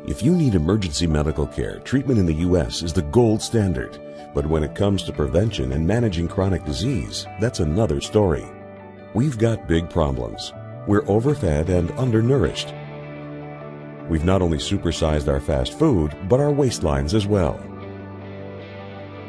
If you need emergency medical care, treatment in the U.S. is the gold standard. But when it comes to prevention and managing chronic disease, that's another story. We've got big problems. We're overfed and undernourished. We've not only supersized our fast food, but our waistlines as well.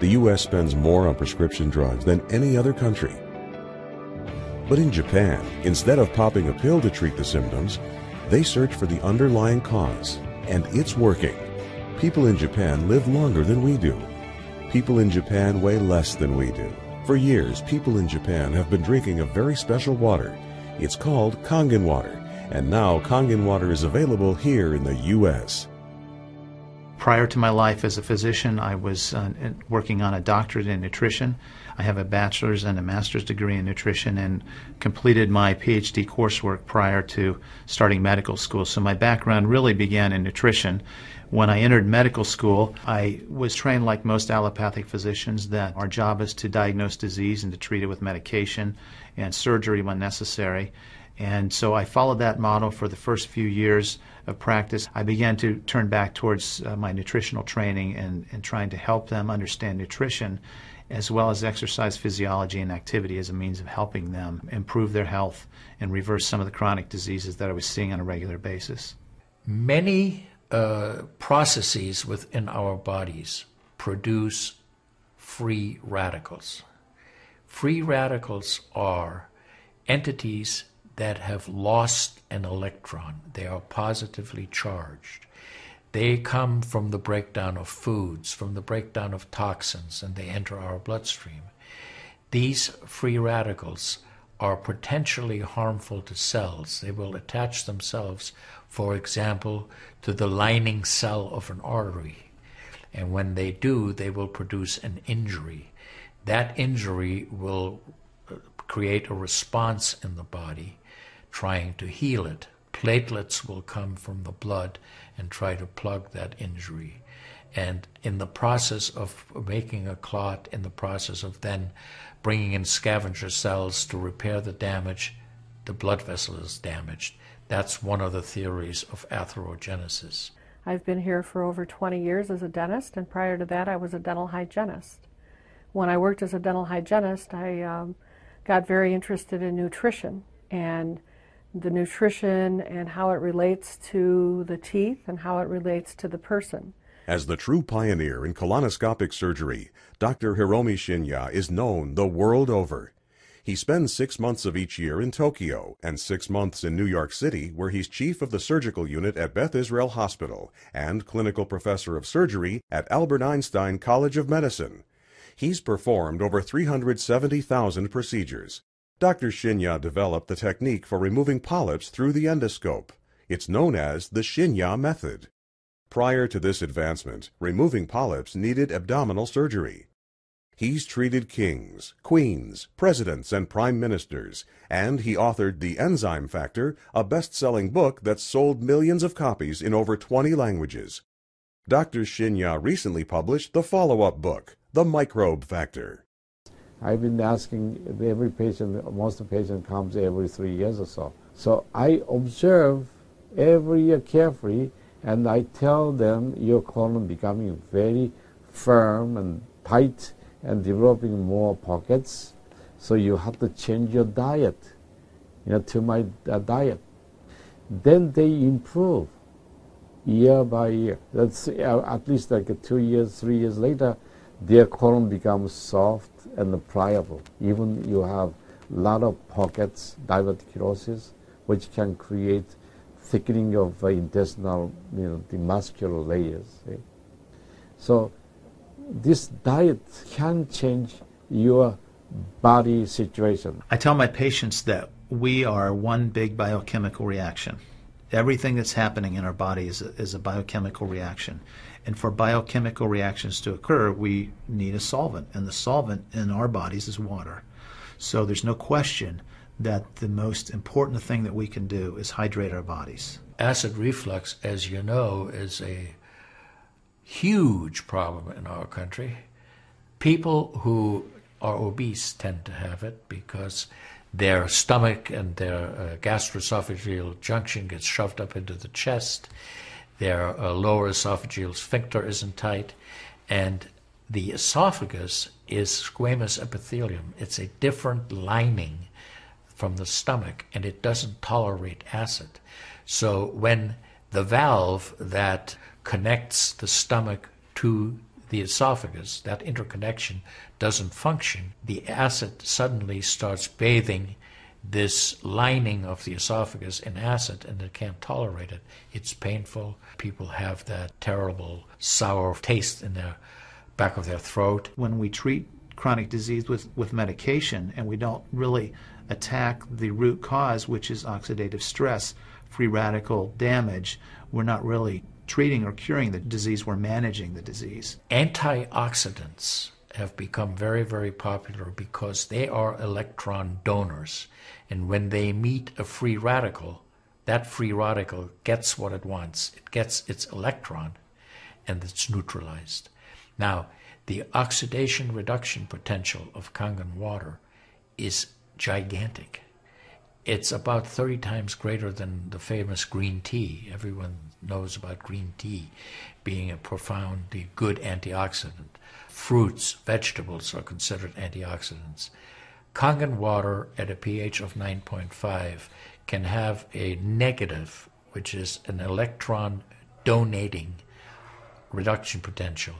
The U.S. spends more on prescription drugs than any other country. But in Japan, instead of popping a pill to treat the symptoms, they search for the underlying cause, and it's working. People in Japan live longer than we do. People in Japan weigh less than we do. For years, people in Japan have been drinking a very special water. It's called Kangen water, and now Kangen water is available here in the U.S. Prior to my life as a physician, I was working on a doctorate in nutrition. I have a bachelor's and a master's degree in nutrition and completed my PhD coursework prior to starting medical school. So my background really began in nutrition. When I entered medical school, I was trained like most allopathic physicians that our job is to diagnose disease and to treat it with medication and surgery when necessary. And so I followed that model for the first few years of practice. I began to turn back towards my nutritional training and trying to help them understand nutrition as well as exercise physiology and activity as a means of helping them improve their health and reverse some of the chronic diseases that I was seeing on a regular basis. Many processes within our bodies produce free radicals. Free radicals are entities that have lost an electron. They are positively charged. They come from the breakdown of foods, from the breakdown of toxins, and they enter our bloodstream. These free radicals are potentially harmful to cells. They will attach themselves, for example, to the lining cell of an artery. And when they do, they will produce an injury. That injury will create a response in the body trying to heal it. Platelets will come from the blood and try to plug that injury. And in the process of making a clot, in the process of then bringing in scavenger cells to repair the damage, the blood vessel is damaged. That's one of the theories of atherogenesis. I've been here for over 20 years as a dentist, and prior to that I was a dental hygienist. When I worked as a dental hygienist, I got very interested in nutrition and the nutrition and how it relates to the teeth and how it relates to the person. As the true pioneer in colonoscopic surgery, Dr. Hiromi Shinya is known the world over. He spends 6 months of each year in Tokyo and 6 months in New York City, where he's chief of the surgical unit at Beth Israel Hospital and clinical professor of surgery at Albert Einstein College of Medicine. He's performed over 370,000 procedures. Dr. Shinya developed the technique for removing polyps through the endoscope. It's known as the Shinya method. Prior to this advancement, removing polyps needed abdominal surgery. He's treated kings, queens, presidents, and prime ministers, and he authored The Enzyme Factor, a best-selling book that's sold millions of copies in over 20 languages. Dr. Shinya recently published the follow-up book, The Microbe Factor. I've been asking every patient, most of the patient comes every 3 years or so. So I observe every year carefully, and I tell them your colon becoming very firm and tight and developing more pockets. So you have to change your diet, to my diet. Then they improve year by year. That's at least like 2 years, 3 years later, their colon becomes soft and pliable. Even you have a lot of pockets, diverticulosis, which can create thickening of intestinal, the muscular layers. See? So this diet can change your body situation. I tell my patients that we are one big biochemical reaction. Everything that's happening in our body is a biochemical reaction. And for biochemical reactions to occur, we need a solvent. And the solvent in our bodies is water. So there's no question that the most important thing that we can do is hydrate our bodies. Acid reflux, as you know, is a huge problem in our country. People who are obese tend to have it because their stomach and their gastroesophageal junction gets shoved up into the chest. their lower esophageal sphincter isn't tight, and the esophagus is squamous epithelium. It's a different lining from the stomach, and it doesn't tolerate acid. So when the valve that connects the stomach to the esophagus, that interconnection doesn't function, the acid suddenly starts bathing this lining of the esophagus in acid, and it can't tolerate it. It's painful. People have that terrible sour taste in the back of their throat. When we treat chronic disease with medication and we don't really attack the root cause, which is oxidative stress, free radical damage, we're not really treating or curing the disease, we're managing the disease. Antioxidants have become very, very popular because they are electron donors. And when they meet a free radical, that free radical gets what it wants. It gets its electron, and it's neutralized. Now, the oxidation reduction potential of Kangen water is gigantic. It's about 30 times greater than the famous green tea. Everyone knows about green tea being a profoundly good antioxidant. Fruits, vegetables are considered antioxidants. Kangen water at a pH of 9.5 can have a negative, which is an electron donating reduction potential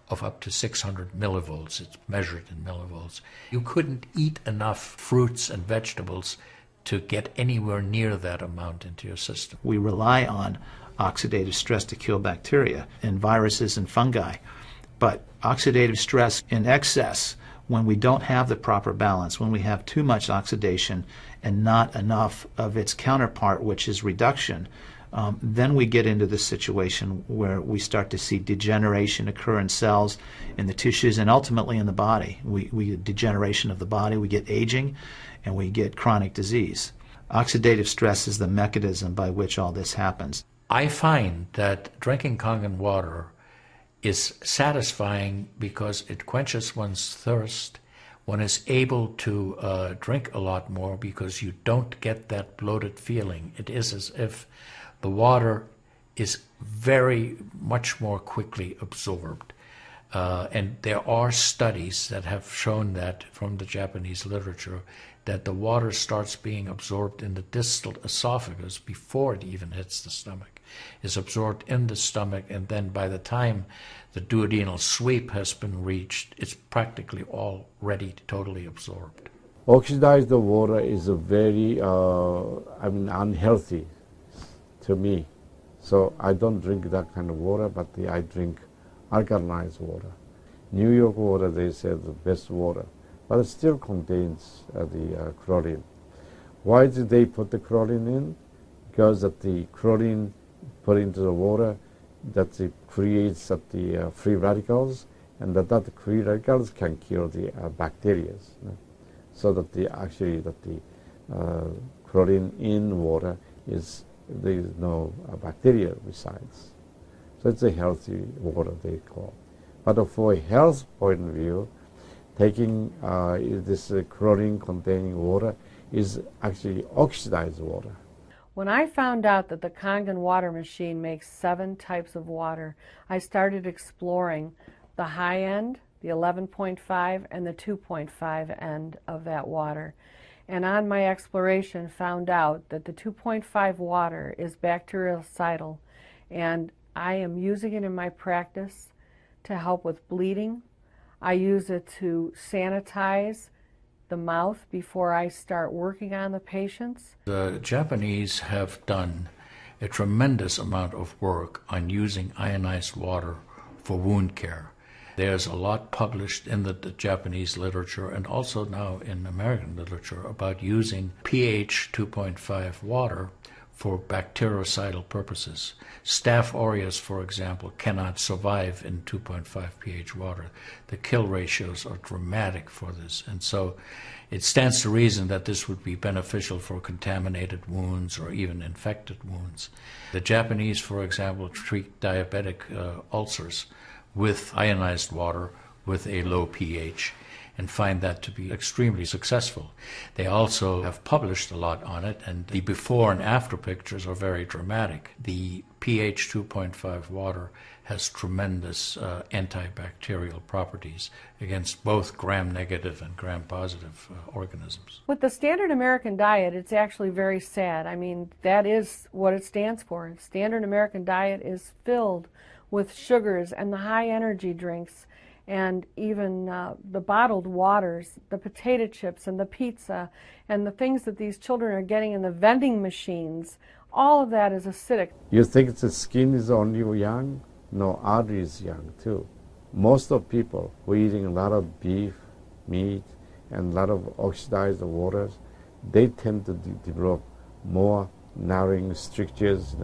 of up to 600 millivolts. It's measured in millivolts. You couldn't eat enough fruits and vegetables to get anywhere near that amount into your system. We rely on oxidative stress to kill bacteria and viruses and fungi. But oxidative stress in excess, when we don't have the proper balance, when we have too much oxidation and not enough of its counterpart, which is reduction, then we get into this situation where we start to see degeneration occur in cells, in the tissues, and ultimately in the body. We get degeneration of the body, we get aging, and we get chronic disease. Oxidative stress is the mechanism by which all this happens. I find that drinking Kangen water is satisfying because it quenches one's thirst. One is able to drink a lot more because you don't get that bloated feeling. It is as if the water is very much more quickly absorbed. And there are studies that have shown that from the Japanese literature, that the water starts being absorbed in the distal esophagus before it even hits the stomach. It's absorbed in the stomach, and then by the time the duodenal sweep has been reached, it's practically already totally absorbed. Oxidized water is a very, unhealthy to me. So I don't drink that kind of water, but I drink alkalinized water. New York water, they say, the best water, but it still contains the chlorine. Why did they put the chlorine in? Because that the chlorine put into the water, that it creates the free radicals, and that free radicals can kill the bacteria. So that the chlorine in water is, there is no bacteria resides. So it's a healthy water, they call. But for a health point of view, taking this chlorine-containing water is actually oxidized water. When I found out that the Kangen water machine makes 7 types of water, I started exploring the high end, the 11.5, and the 2.5 end of that water. And on my exploration, found out that the 2.5 water is bactericidal, and I am using it in my practice to help with bleeding. I use it to sanitize the mouth before I start working on the patients. The Japanese have done a tremendous amount of work on using ionized water for wound care. There's a lot published in the Japanese literature and also now in American literature about using pH 2.5 water for bactericidal purposes. Staph aureus, for example, cannot survive in 2.5 pH water. The kill ratios are dramatic for this, and so it stands to reason that this would be beneficial for contaminated wounds or even infected wounds. The Japanese, for example, treat diabetic ulcers with ionized water with a low pH, and find that to be extremely successful. They also have published a lot on it, and the before and after pictures are very dramatic. The pH 2.5 water has tremendous antibacterial properties against both gram-negative and gram-positive organisms. With the standard American diet, it's actually very sad. I mean, that is what it stands for. Standard American diet is filled with sugars and the high energy drinks and even the bottled waters, the potato chips and the pizza and the things that these children are getting in the vending machines. All of that is acidic. You think the skin is only young? No, artery is young too. Most of people who are eating a lot of beef, meat, and a lot of oxidized waters, they tend to develop more narrowing strictures.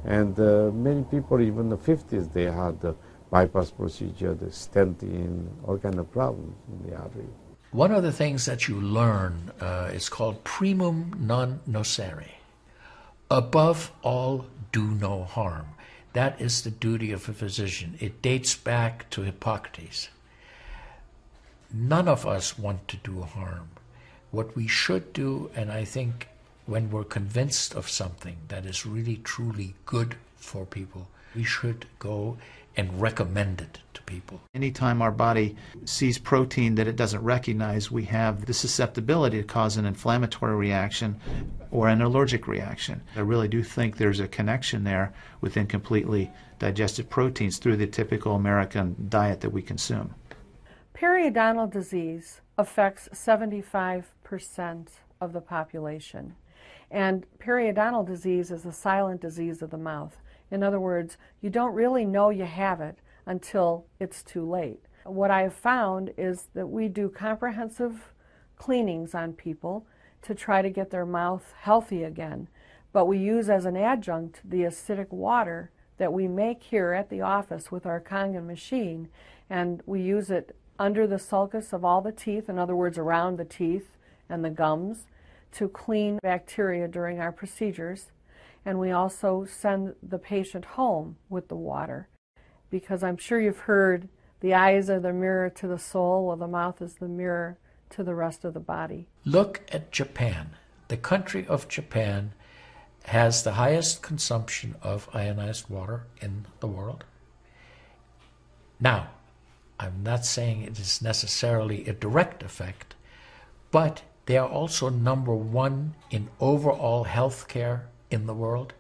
And many people, even in the 50s, they had the bypass procedure, the stenting, all kind of problems in the artery. One of the things that you learn is called primum non nocere. Above all, do no harm. That is the duty of a physician. It dates back to Hippocrates. None of us want to do harm. What we should do, and I think when we're convinced of something that is really truly good for people, we should go and recommend it to people. Anytime our body sees protein that it doesn't recognize, we have the susceptibility to cause an inflammatory reaction or an allergic reaction. I really do think there's a connection there with incompletely digested proteins through the typical American diet that we consume. Periodontal disease affects 75% of the population. And periodontal disease is a silent disease of the mouth. In other words, you don't really know you have it until it's too late. What I have found is that we do comprehensive cleanings on people to try to get their mouth healthy again, but we use as an adjunct the acidic water that we make here at the office with our Kangen machine, and we use it under the sulcus of all the teeth, in other words, around the teeth and the gums, to clean bacteria during our procedures. And we also send the patient home with the water, because I'm sure you've heard the eyes are the mirror to the soul, while the mouth is the mirror to the rest of the body. Look at Japan. The country of Japan has the highest consumption of ionized water in the world. Now, I'm not saying it is necessarily a direct effect, but they are also number one in overall health care in the world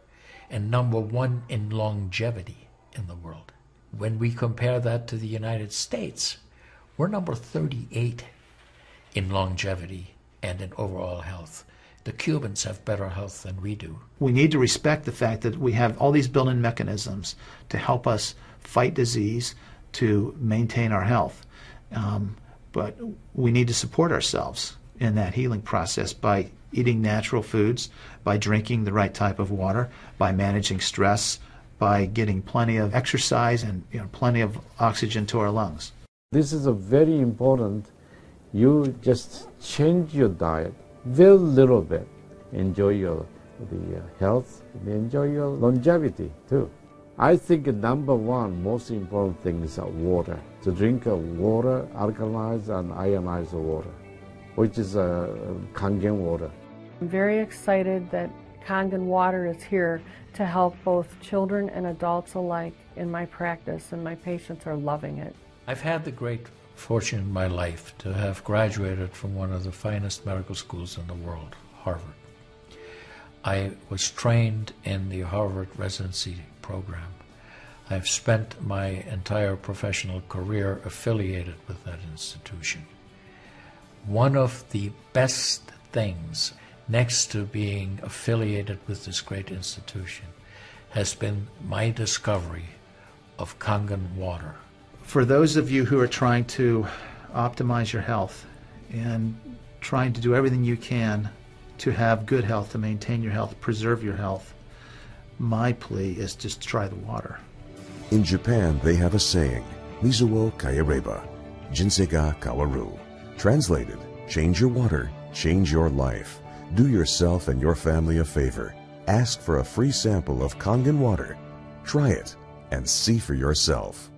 and number one in longevity in the world. When we compare that to the United States, we're number 38 in longevity and in overall health. The Cubans have better health than we do. We need to respect the fact that we have all these built-in mechanisms to help us fight disease, to maintain our health. But we need to support ourselves in that healing process by eating natural foods, by drinking the right type of water, by managing stress, by getting plenty of exercise and plenty of oxygen to our lungs. This is a very important. You just change your diet very little bit. Enjoy the health, enjoy your longevity too. I think number one most important thing is water. To drink water, alkalized and ionized water, which is Kangen water. I'm very excited that Kangen water is here to help both children and adults alike in my practice, and my patients are loving it. I've had the great fortune in my life to have graduated from one of the finest medical schools in the world, Harvard. I was trained in the Harvard residency program. I've spent my entire professional career affiliated with that institution. One of the best things, next to being affiliated with this great institution, has been my discovery of Kangen water. For those of you who are trying to optimize your health and trying to do everything you can to have good health, to maintain your health, preserve your health, my plea is just try the water. In Japan, they have a saying, Mizuo Kayareba, Jinsei Kawaru. Translated, change your water, change your life. Do yourself and your family a favor. Ask for a free sample of Kangen water. Try it and see for yourself.